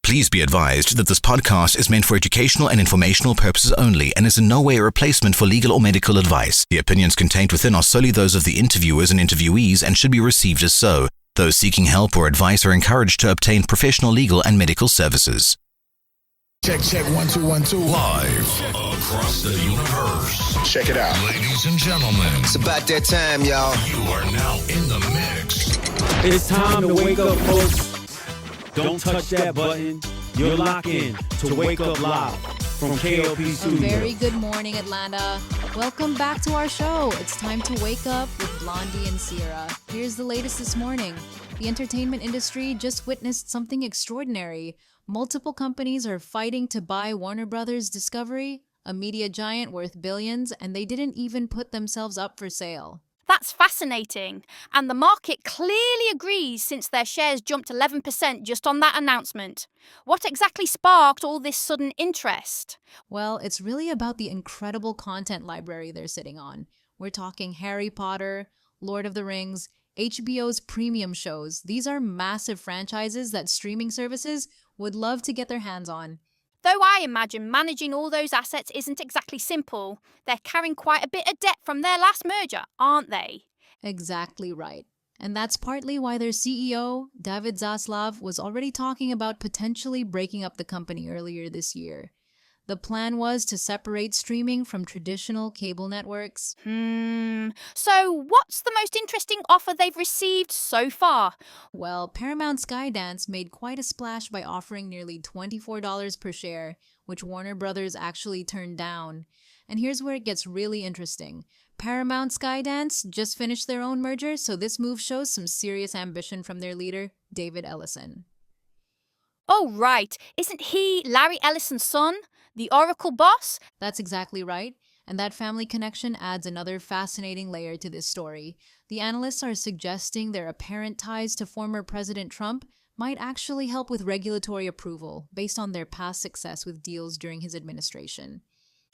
Please be advised that this podcast is meant for educational and informational purposes only and is in no way a replacement for legal or medical advice. The opinions contained within are solely those of the interviewers and interviewees and should be received as so. Those seeking help or advice are encouraged to obtain professional legal and medical services. Check, 1 2 1 2. Live across the universe. Check it out. Ladies and gentlemen, It's about that time, y'all. you are now in the mix. It's time to wake up, folks. Don't touch that button. You're locked in to Wake Up Live from K.L.P Studios. A very good morning, Atlanta. Welcome back to our show. It's time to wake up with Blondie and Cera. Here's the latest this morning. The entertainment industry just witnessed something extraordinary. Multiple companies are fighting to buy Warner Brothers Discovery, a media giant worth billions, and they didn't even put themselves up for sale. That's fascinating, and the market clearly agrees since their shares jumped 11% just on that announcement. What exactly sparked all this sudden interest? Well, it's really about the incredible content library they're sitting on. We're talking Harry Potter, Lord of the Rings, HBO's premium shows. These are massive franchises that streaming services would love to get their hands on. Though I imagine managing all those assets isn't exactly simple, they're carrying quite a bit of debt from their last merger, aren't they? Exactly right. And that's partly why their CEO, David Zaslav, was already talking about potentially breaking up the company earlier this year. The plan was to separate streaming from traditional cable networks. So what's the most interesting offer they've received so far? Well, Paramount Skydance made quite a splash by offering nearly $24 per share, which Warner Brothers actually turned down. And here's where it gets really interesting. Paramount Skydance just finished their own merger, so this move shows some serious ambition from their leader, David Ellison. Oh, right. Isn't he Larry Ellison's son? The Oracle boss? That's exactly right. And that family connection adds another fascinating layer to this story. The analysts are suggesting their apparent ties to former President Trump might actually help with regulatory approval based on their past success with deals during his administration.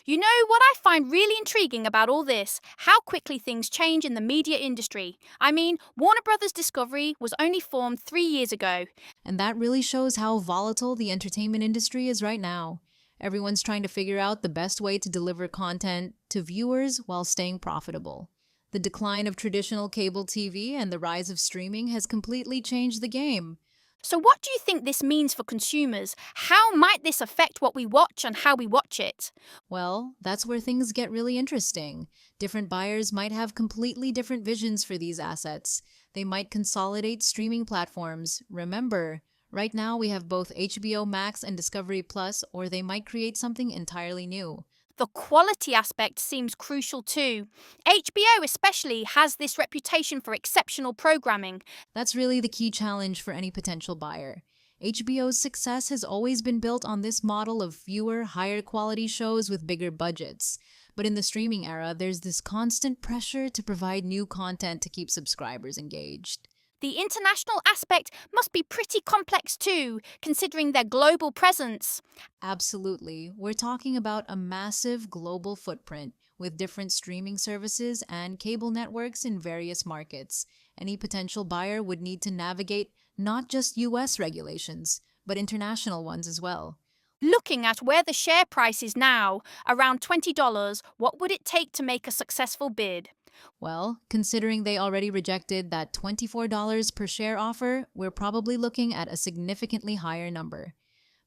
You know what I find really intriguing about all this? How quickly things change in the media industry. I mean, Warner Brothers Discovery was only formed 3 years ago. And that really shows how volatile the entertainment industry is right now. Everyone's trying to figure out the best way to deliver content to viewers while staying profitable. The decline of traditional cable TV and the rise of streaming has completely changed the game. So what do you think this means for consumers? How might this affect what we watch and how we watch it? Well, that's where things get really interesting. Different buyers might have completely different visions for these assets. They might consolidate streaming platforms. Remember, right now we have both HBO Max and Discovery Plus, or they might create something entirely new. The quality aspect seems crucial too. HBO especially has this reputation for exceptional programming. That's really the key challenge for any potential buyer. HBO's success has always been built on this model of fewer, higher quality shows with bigger budgets. But in the streaming era, there's this constant pressure to provide new content to keep subscribers engaged. The international aspect must be pretty complex too, considering their global presence. Absolutely. We're talking about a massive global footprint with different streaming services and cable networks in various markets. Any potential buyer would need to navigate not just US regulations, but international ones as well. Looking at where the share price is now, around $20, what would it take to make a successful bid? Well, considering they already rejected that $24 per share offer, we're probably looking at a significantly higher number.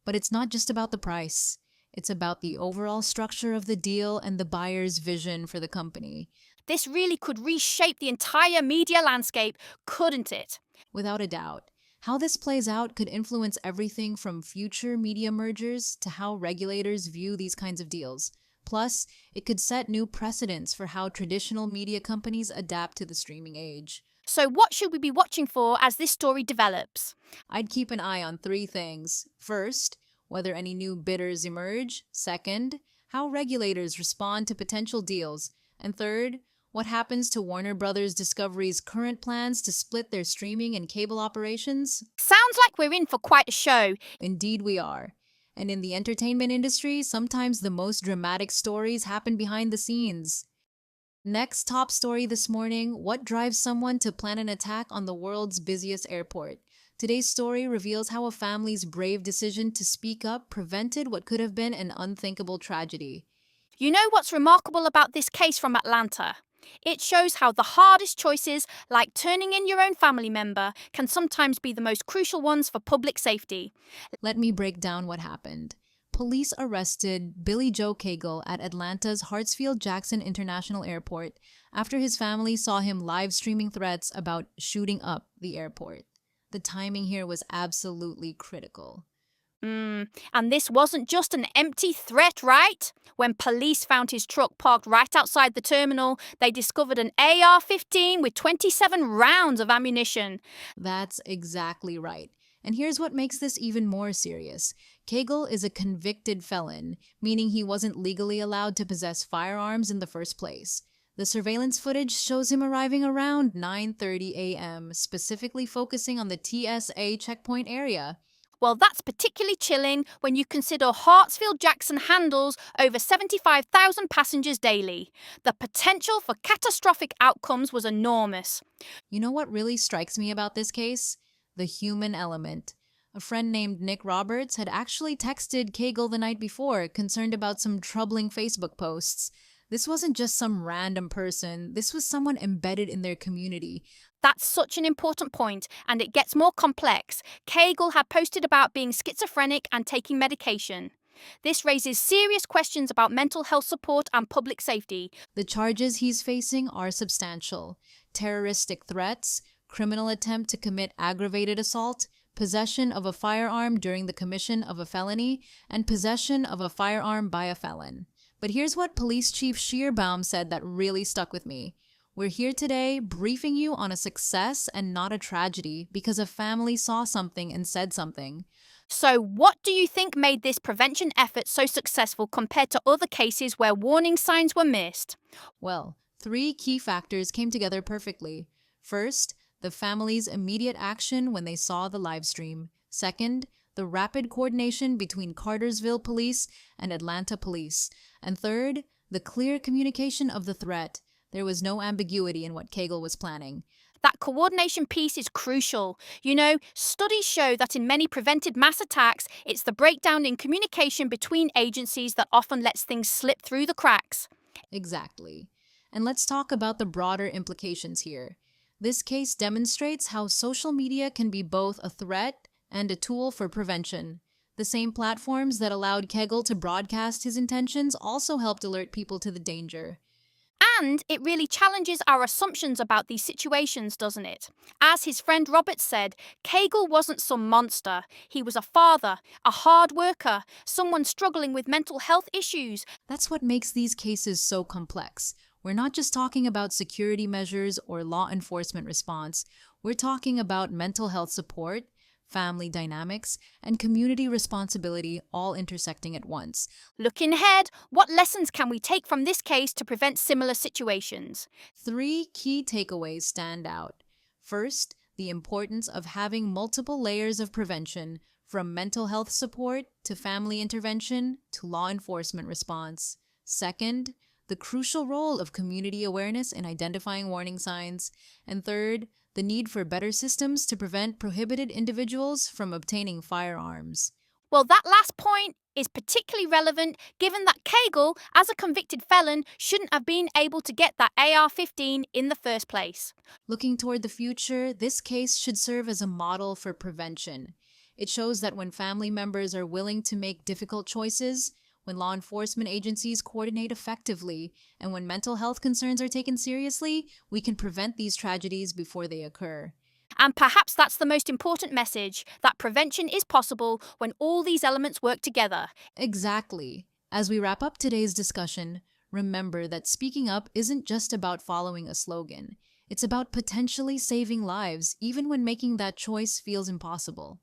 But it's not just about the price. It's about the overall structure of the deal and the buyer's vision for the company. This really could reshape the entire media landscape, couldn't it? Without a doubt. How this plays out could influence everything from future media mergers to how regulators view these kinds of deals. Plus, it could set new precedents for how traditional media companies adapt to the streaming age. So what should we be watching for as this story develops? I'd keep an eye on 3 things. First, whether any new bidders emerge. Second, how regulators respond to potential deals. And third, what happens to Warner Brothers Discovery's current plans to split their streaming and cable operations? Sounds like we're in for quite a show. Indeed we are. And in the entertainment industry, sometimes the most dramatic stories happen behind the scenes. Next top story this morning, what drives someone to plan an attack on the world's busiest airport? Today's story reveals how a family's brave decision to speak up prevented what could have been an unthinkable tragedy. You know what's remarkable about this case from Atlanta? It shows how the hardest choices, like turning in your own family member, can sometimes be the most crucial ones for public safety. Let me break down what happened. Police arrested Billy Joe Cagle at Atlanta's Hartsfield-Jackson International Airport after his family saw him live streaming threats about shooting up the airport. The timing here was absolutely critical. And this wasn't just an empty threat, right? When police found his truck parked right outside the terminal, they discovered an AR-15 with 27 rounds of ammunition. That's exactly right. And here's what makes this even more serious. Cagle is a convicted felon, meaning he wasn't legally allowed to possess firearms in the first place. The surveillance footage shows him arriving around 9:30 a.m., specifically focusing on the TSA checkpoint area. Well, that's particularly chilling when you consider Hartsfield-Jackson handles over 75,000 passengers daily. The potential for catastrophic outcomes was enormous. You know what really strikes me about this case? The human element. A friend named Nick Roberts had actually texted Cagle the night before, concerned about some troubling Facebook posts. This wasn't just some random person, this was someone embedded in their community. That's such an important point, and it gets more complex. Cagle had posted about being schizophrenic and taking medication. This raises serious questions about mental health support and public safety. The charges he's facing are substantial. Terroristic threats, criminal attempt to commit aggravated assault, possession of a firearm during the commission of a felony, and possession of a firearm by a felon. But here's what Police Chief Shearbaum said that really stuck with me. We're here today briefing you on a success and not a tragedy because a family saw something and said something. So what do you think made this prevention effort so successful compared to other cases where warning signs were missed? Well, 3 key factors came together perfectly. First, the family's immediate action when they saw the live stream. Second, the rapid coordination between Cartersville Police and Atlanta Police. And third, the clear communication of the threat. There was no ambiguity in what Cagle was planning. That coordination piece is crucial. You know, studies show that in many prevented mass attacks, it's the breakdown in communication between agencies that often lets things slip through the cracks. Exactly. And let's talk about the broader implications here. This case demonstrates how social media can be both a threat and a tool for prevention. The same platforms that allowed Cagle to broadcast his intentions also helped alert people to the danger. And it really challenges our assumptions about these situations, doesn't it? As his friend Robert said, Cagle wasn't some monster. He was a father, a hard worker, someone struggling with mental health issues. That's what makes these cases so complex. We're not just talking about security measures or law enforcement response. We're talking about mental health support, family dynamics, and community responsibility all intersecting at once. Looking ahead, what lessons can we take from this case to prevent similar situations? 3 key takeaways stand out. First, the importance of having multiple layers of prevention, from mental health support to family intervention to law enforcement response. Second, the crucial role of community awareness in identifying warning signs. And third, the need for better systems to prevent prohibited individuals from obtaining firearms. Well, that last point is particularly relevant given that Cagle, as a convicted felon, shouldn't have been able to get that AR-15 in the first place. Looking toward the future, this case should serve as a model for prevention. It shows that when family members are willing to make difficult choices, when law enforcement agencies coordinate effectively, and when mental health concerns are taken seriously, we can prevent these tragedies before they occur. And perhaps that's the most important message, that prevention is possible when all these elements work together. Exactly. As we wrap up today's discussion, remember that speaking up isn't just about following a slogan. It's about potentially saving lives, even when making that choice feels impossible.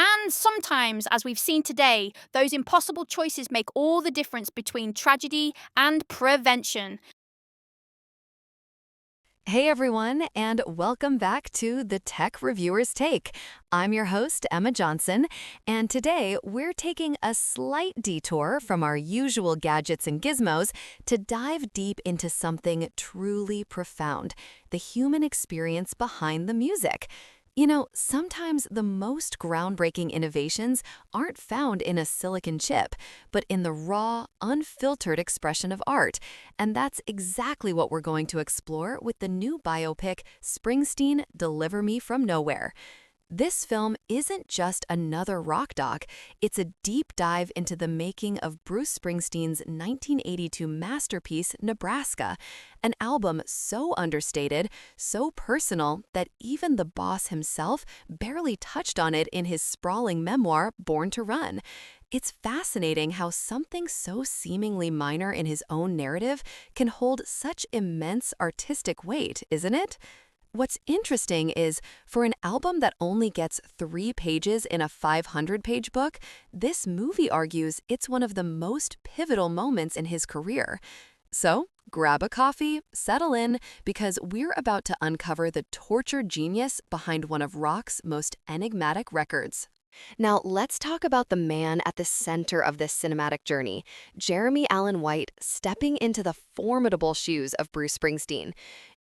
And sometimes, as we've seen today, those impossible choices make all the difference between tragedy and prevention. Hey everyone, and welcome back to the Tech Reviewer's Take. I'm your host, Emma Johnson, and today we're taking a slight detour from our usual gadgets and gizmos to dive deep into something truly profound, the human experience behind the music. You know, sometimes the most groundbreaking innovations aren't found in a silicon chip, but in the raw, unfiltered expression of art. And that's exactly what we're going to explore with the new biopic, Springsteen, Deliver Me from Nowhere. This film isn't just another rock doc, it's a deep dive into the making of Bruce Springsteen's 1982 masterpiece, Nebraska, an album so understated, so personal, that even the boss himself barely touched on it in his sprawling memoir, Born to Run. It's fascinating how something so seemingly minor in his own narrative can hold such immense artistic weight, isn't it? What's interesting is, for an album that only gets 3 pages in a 500-page book, this movie argues it's one of the most pivotal moments in his career. So, grab a coffee, settle in, because we're about to uncover the tortured genius behind one of rock's most enigmatic records. Now, let's talk about the man at the center of this cinematic journey, Jeremy Allen White stepping into the formidable shoes of Bruce Springsteen.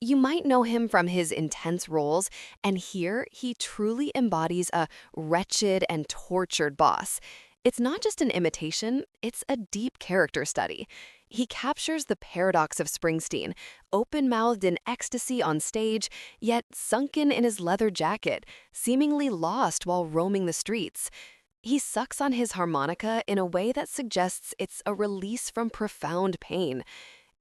You might know him from his intense roles, and here he truly embodies a wretched and tortured boss. It's not just an imitation, it's a deep character study. He captures the paradox of Springsteen, open-mouthed in ecstasy on stage, yet sunken in his leather jacket, seemingly lost while roaming the streets. He sucks on his harmonica in a way that suggests it's a release from profound pain.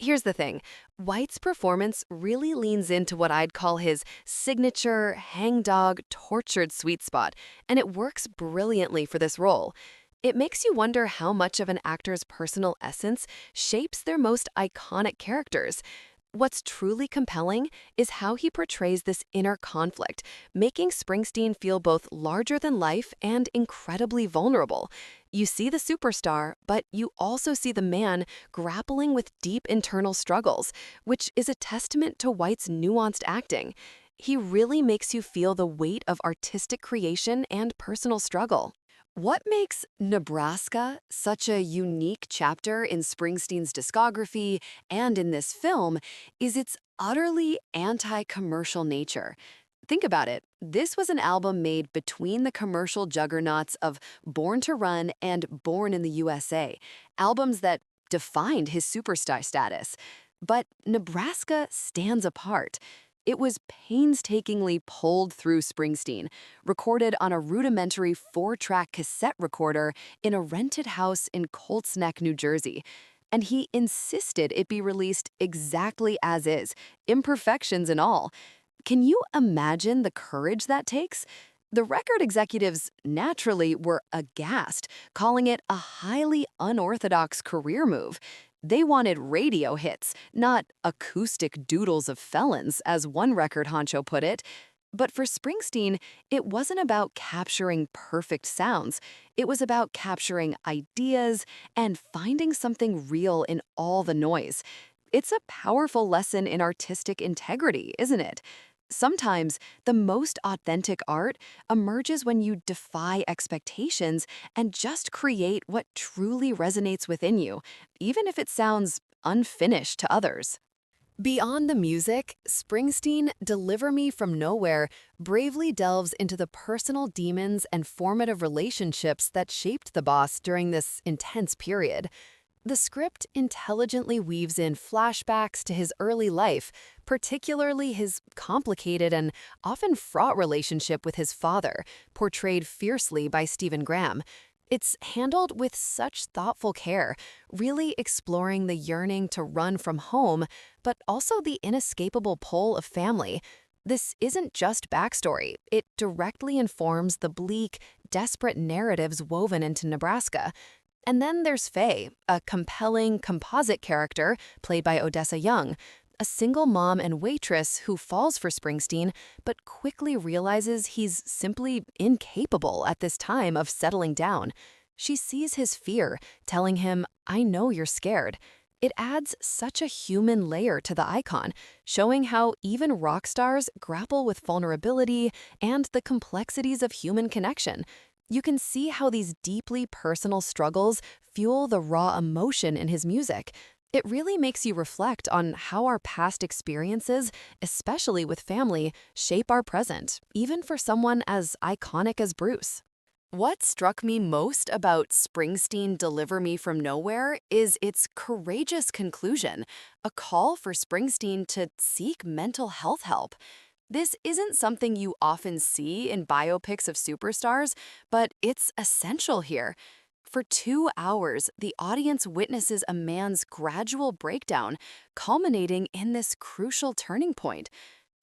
Here's the thing, White's performance really leans into what I'd call his signature, hangdog, tortured sweet spot, and it works brilliantly for this role. It makes you wonder how much of an actor's personal essence shapes their most iconic characters. What's truly compelling is how he portrays this inner conflict, making Springsteen feel both larger than life and incredibly vulnerable. You see the superstar, but you also see the man grappling with deep internal struggles, which is a testament to White's nuanced acting. He really makes you feel the weight of artistic creation and personal struggle. What makes Nebraska such a unique chapter in Springsteen's discography and in this film is its utterly anti-commercial nature. Think about it. This was an album made between the commercial juggernauts of Born to Run and Born in the USA, albums that defined his superstar status. But Nebraska stands apart. It was painstakingly pulled through Springsteen, recorded on a rudimentary 4-track cassette recorder in a rented house in Colts Neck, New Jersey. And he insisted it be released exactly as is, imperfections and all. Can you imagine the courage that takes? The record executives naturally were aghast, calling it a highly unorthodox career move. They wanted radio hits, not acoustic doodles of felons, as one record honcho put it. But for Springsteen, it wasn't about capturing perfect sounds. It was about capturing ideas and finding something real in all the noise. It's a powerful lesson in artistic integrity, isn't it? Sometimes the most authentic art emerges when you defy expectations and just create what truly resonates within you, even if it sounds unfinished to others. Beyond the music, Springsteen, Deliver Me from Nowhere bravely delves into the personal demons and formative relationships that shaped the boss during this intense period. The script intelligently weaves in flashbacks to his early life, particularly his complicated and often fraught relationship with his father, portrayed fiercely by Stephen Graham. It's handled with such thoughtful care, really exploring the yearning to run from home, but also the inescapable pull of family. This isn't just backstory, it directly informs the bleak, desperate narratives woven into Nebraska. And then there's Faye, a compelling composite character played by Odessa Young, a single mom and waitress who falls for Springsteen but quickly realizes he's simply incapable at this time of settling down. She sees his fear, telling him, "I know you're scared." It adds such a human layer to the icon, showing how even rock stars grapple with vulnerability and the complexities of human connection. You can see how these deeply personal struggles fuel the raw emotion in his music. It really makes you reflect on how our past experiences, especially with family, shape our present, even for someone as iconic as Bruce. What struck me most about Springsteen Deliver Me From Nowhere is its courageous conclusion, a call for Springsteen to seek mental health help. This isn't something you often see in biopics of superstars, but it's essential here. For 2 hours, the audience witnesses a man's gradual breakdown, culminating in this crucial turning point.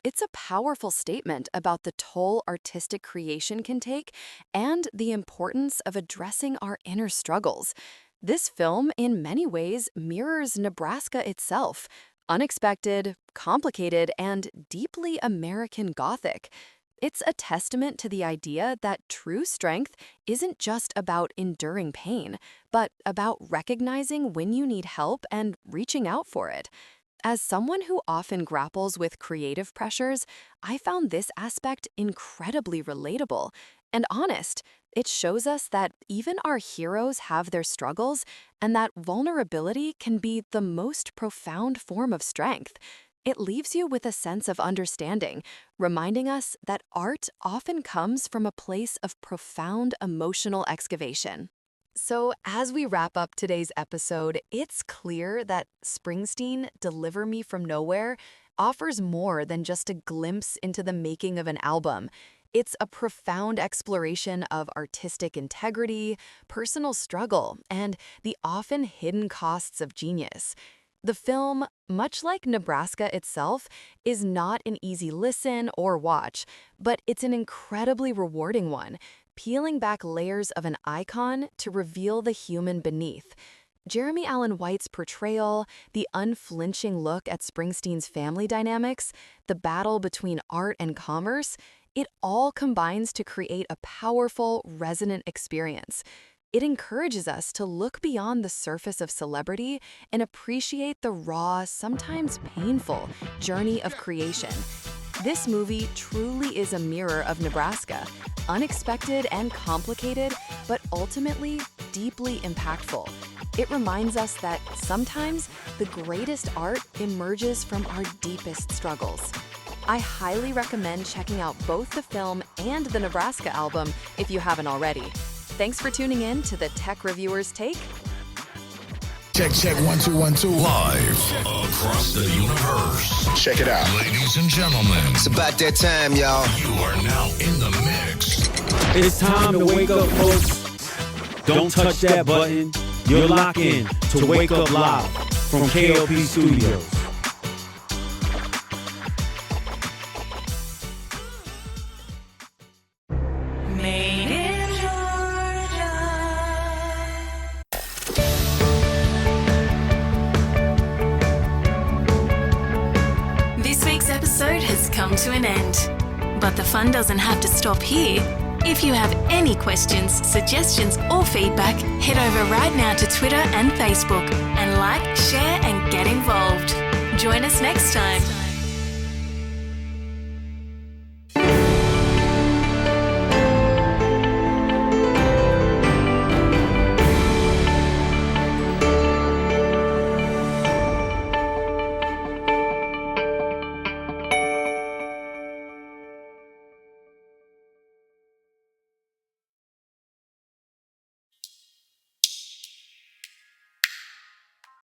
It's a powerful statement about the toll artistic creation can take and the importance of addressing our inner struggles. This film, in many ways, mirrors Nebraska itself. Unexpected, complicated, and deeply American Gothic. It's a testament to the idea that true strength isn't just about enduring pain, but about recognizing when you need help and reaching out for it. As someone who often grapples with creative pressures, I found this aspect incredibly relatable and honest. It shows us that even our heroes have their struggles and that vulnerability can be the most profound form of strength. It leaves you with a sense of understanding, reminding us that art often comes from a place of profound emotional excavation. So, as we wrap up today's episode, it's clear that Springsteen Deliver Me From Nowhere offers more than just a glimpse into the making of an album. It's a profound exploration of artistic integrity, personal struggle, and the often hidden costs of genius. The film, much like Nebraska itself, is not an easy listen or watch, but it's an incredibly rewarding one, peeling back layers of an icon to reveal the human beneath. Jeremy Allen White's portrayal, the unflinching look at Springsteen's family dynamics, the battle between art and commerce, it all combines to create a powerful, resonant experience. It encourages us to look beyond the surface of celebrity and appreciate the raw, sometimes painful, journey of creation. This movie truly is a mirror of Nebraska, unexpected and complicated, but ultimately deeply impactful. It reminds us that sometimes the greatest art emerges from our deepest struggles. I highly recommend checking out both the film and the Nebraska album if you haven't already. Thanks for tuning in to the Tech Reviewer's Take. Check 1 2 1 2. Live across the universe. Check it out. Ladies and gentlemen, It's about that time, y'all. you are now in the mix. It's time to wake up, folks. Don't touch that button. You're locked in to Wake Up Live from K.L.P Studios. Made in Georgia. This week's episode has come to an end. But the fun doesn't have to stop here. If you have any questions, suggestions, or feedback, head over right now to Twitter and Facebook and like, share, and get involved. Join us next time.